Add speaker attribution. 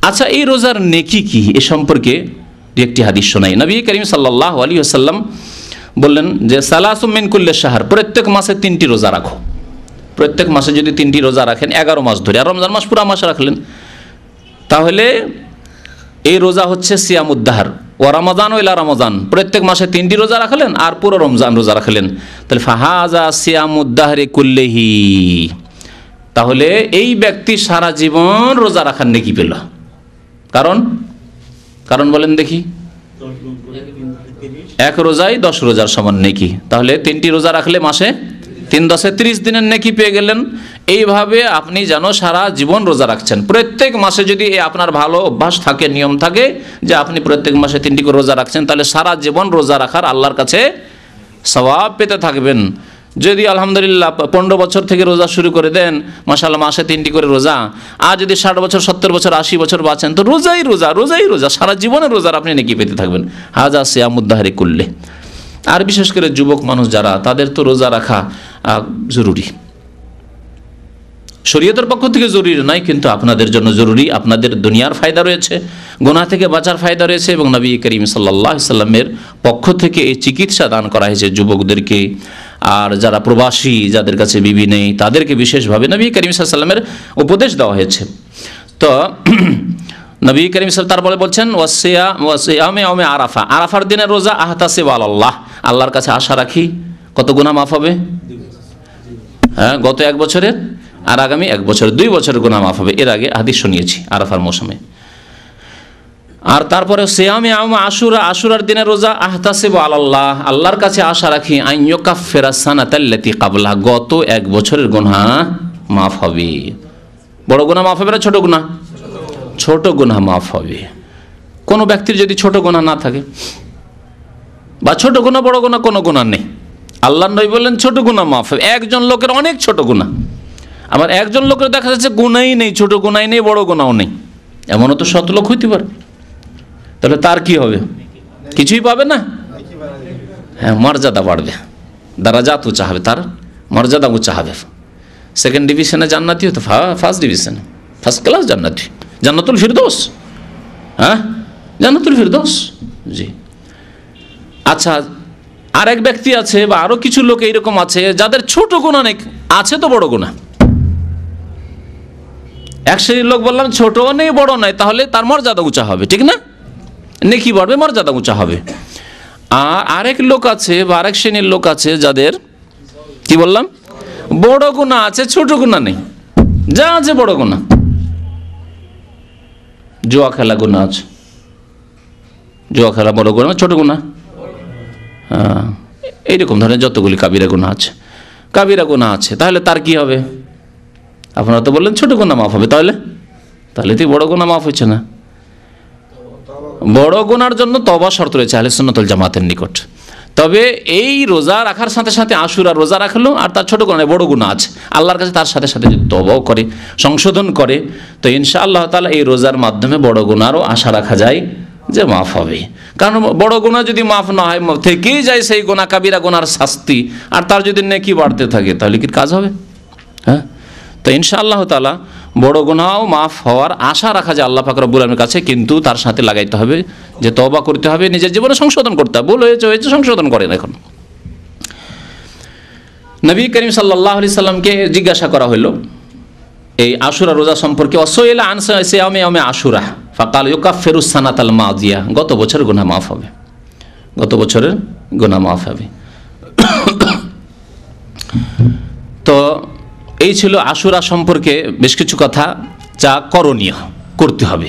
Speaker 1: আচ্ছা, এই রোজার নেকি কি এ সম্পর্কে একটি হাদিস শোনাই। নবী করিম সাল্লাল্লাহু আলাইহি ওয়াসাল্লাম বললেন যে সালাসুম মিন কুল্লি শাহর, প্রত্যেক মাসে 3টি রোজা রাখো। প্রত্যেক মাসে যদি 3টি রোজা রাখেন 11 মাস ধরে, আর রমজান মাস পুরো মাস রাখলেন, তাহলে এই রোজা হচ্ছে সিয়ামুদ্দাহর। ও রমাজান ও ইলা রমাজান, প্রত্যেক মাসে 3টি রোজা রাখলেন আর পুরো রমজান রোজা রাখলেন, তাহলে ফাহাজা সিয়ামুদ্দাহরি কুল্লিহি, তাহলে এই ব্যক্তি সারা জীবন রোজা রাখার নেকি পেল। কারণ বলেন দেখি, এক রোজায় 10 রোজার সমান নেকি, তাহলে 3টি রোজা রাখলে মাসে 3 10 30 দিনের নেকি পেয়ে গেলেন। এইভাবে আপনি যেন সারা জীবন রোজা রাখছেন। প্রত্যেক মাসে যদি আপনার ভালো অভ্যাস থাকে, নিয়ম থাকে যে আপনি প্রত্যেক মাসে 3টি করে রোজা রাখছেন, তাহলে সারা জীবন রোজা রাখার আল্লাহর কাছে সওয়াব পেতে থাকবেন। যদি আলহামদুলিল্লাহ 15 বছর থেকে রোজা শুরু করে দেন, মাশাআল্লাহ মাসে 3টি করে রোজা, আর যদি 60 বছর 70 বছর 80 বছর বাঁচেন, তো রোজাই রোজা সারা জীবনের রোজার আপনি নেকি পেতে থাকবেন। হাজা সিয়ামুদ্দাহরি কুল্লি। আর বিশেষ করে যুবক মানুষ যারা, তাদের তো রোজা রাখা জরুরি, শরীয়তের পক্ষ থেকে জরুরি নয়, কিন্তু আপনাদের জন্য জরুরি। আপনাদের দুনিয়ার ফায়দা রয়েছে, গুনাহ থেকে বাঁচার ফায়দা রয়েছে, এবং নবী করিম সাল্লাল্লাহু আলাইহি সাল্লামের পক্ষ থেকে এই চিকিৎসা দান করা হয়েছে যুবকদেরকে। আর যারা প্রবাসী, যাদের কাছে বিবি নেই, তাদেরকে বিশেষভাবে নবী করিম সাল্লাল্লাহু আলাইহি সাল্লামের উপদেশ দেওয়া হয়েছে। তো নবী করিম সাল্লাল্লাহু তারপরে বলছেন ওয়াসিয়ামে ইয়াউমে আরাফা, আরাফার দিনের রোজা আহতাসিবু আলাল্লাহ, আল্লাহর কাছে আশা রাখি কত গুনাহ মাফ হবে। হ্যাঁ, গত 1 বছরের আর আগামী 1 বছর 2 বছরের গুনাহ মাফ হবে। এর আগে হাদিস শুনিয়েছি আরাফার মৌসুমে। আর তারপরে সিয়ামে ইয়াউমে আশুরা, আশুরার দিনের রোজা আহতাসিবু আলাল্লাহ, আল্লাহর কাছে আশা রাখি আন ইউকাফিরা সানাতাল্লাতী ক্বাবলাহা, গত 1 বছরের গুনাহ মাফ হবে। বড় গুনাহ মাফ হবে না ছোট গুনাহ? ছোট গুনাহ মাফ হবে। কোনো ব্যক্তির যদি ছোট গুনাহ না থাকে, বা ছোট গুনাহ বড় গুনাহ কোনো গুনাহ নেই, আল্লাহর নবী বললেন ছোট গুনাহ মাফ হবে। একজন লোকের অনেক ছোট গুনাহ, আবার একজন লোকের দেখা যাচ্ছে গুনাহই নেই, ছোট গুনাহই নেই, বড় গুনাহও নেই, এমনও তো 100 লোক হইতে পারে। তাহলে তার কি হবে? কিছুই পাবে না। হ্যাঁ, মর্যাদা বাড়বে, দারাজাত উঁচা হবে, তার মর্যাদা উঁচা হবে। 2nd ডিভিশনে জান্নাতি হতো, 1st ডিভিশনে 1st ক্লাস জান্নাতি, জান্নাতুল ফিরদৌস। হ্যাঁ, জান্নাতুল ফিরদৌস। জি। আচ্ছা, আর এক ব্যক্তি আছে বা আরো কিছু লোক এইরকম আছে যাদের ছোট গুনাহ নেই, আছে তো বড় গুনাহ। এক শ্রেণীর লোক বললাম ছোট নেই বড় নাই, তাহলে তার মর্যাদা উঁচা হবে, ঠিক না? নেকি বাড়বে, মর্যাদা উঁচা হবে। আর আরেক লোক আছে বা আরেক শ্রেণীর লোক আছে যাদের কি বললাম, বড় গুনাহ আছে, ছোট গুনাহ নেই, যা আছে বড় গুনাহ। জুয়া খেলা গুনাহ আছে, জুয়া খেলা বড় গুনাহ, ছোট গুনাহ। হ্যাঁ, এইরকম ধরনের যতগুলি কাবিরা গুনাহ আছে, কাবিরা গুনাহ আছে, তাহলে তার কি হবে? আপনারা তো বললেন ছোট গুনাহ মাফ হবে, তাহলে তো বড় গুনাহ মাফ হচ্ছে না। বড় গুনার জন্য তওবা শর্ত রয়েছে আহলে সুন্নাত ওয়াল জামাতের নিকট। তবে এই রোজা রাখার সাথে সাথে আশুরা রোজা রাখলো, আর তার ছোট গুনাহ বড় গুনাহ আছে, আল্লাহর কাছে তার সাথে সাথে যদি তওবাও করে, সংশোধন করে, তো ইনশাআল্লাহ তাআলা এই রোজার মাধ্যমে বড় গুনাহরও আশা রাখা যায় যে মাফ হবে। কারণ বড় গুনাহ যদি মাফ না হয়, থেকেই যায় সেই গুনাহ, কাবিরা গুনাহর শাস্তি, আর তার যদি নেকি বাড়তে থাকে, তাহলে কি কাজ হবে? হ্যাঁ, তো ইনশাআল্লাহ তাআলা বড় গুনাহও মাফ হওয়ার আশা রাখা যায় আল্লাহ পাক রব্বুল আলামিনের কাছে, কিন্তু তার সাথে লাগাইতে হবে যে তওবা করতে হবে, নিজের জীবনে সংশোধন করতে হবে। ভুল হয়েছে সংশোধন করেন। এখন নবী করিম সাল্লাল্লাহু আলাইহি সাল্লামকে জিজ্ঞাসা করা হলো এই আশুরা রোজা সম্পর্কে, ওয়াসাইলা আন সিয়ামি ইয়াউমি আশুরা ফাকাল ইউকাফিরু সানাতাল মাদিয়া, গত বছরের গুনাহ মাফ হবে, গত বছরের গুনাহ মাফ হবে। তো এই ছিল আশুরা সম্পর্কে বেশ কিছু কথা যা করণীয়, করতে হবে।